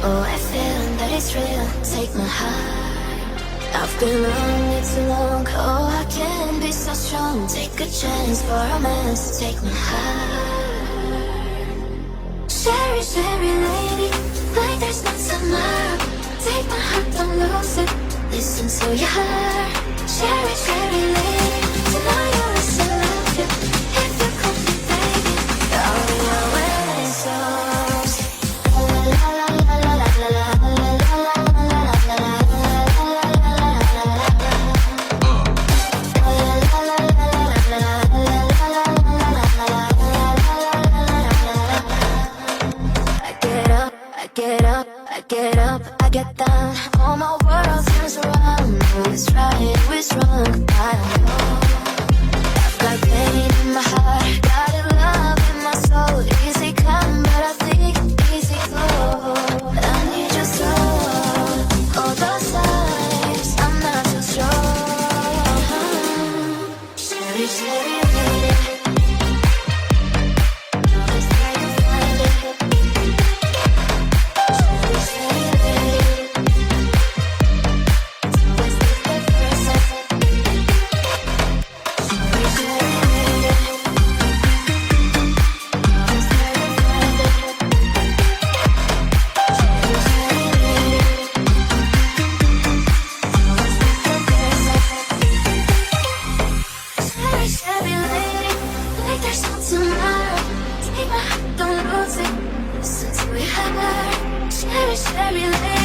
Oh, I feel that it's real. Take my heart. I've been lonely too long. Oh, I can't be so strong. Take a chance for romance. Take my heart. Sherry, sherry lady, like there's no tomorrow. Take my heart, don't lose it. Listen to your heart. Sherry, sherry lady, tonight I wish I love you. If you come me, baby, all your wedding songs. La la la la la la la la la la la I get up, I get down. All my world turns around. Who is right, who is wrong? I don't know. I've got pain in my heart, got a love in my soul. Easy come, but I think easy go. I need your soul. All those times I'm not too strong. Sherry, sherry lady, always try to find it. Sherry, sherry lady.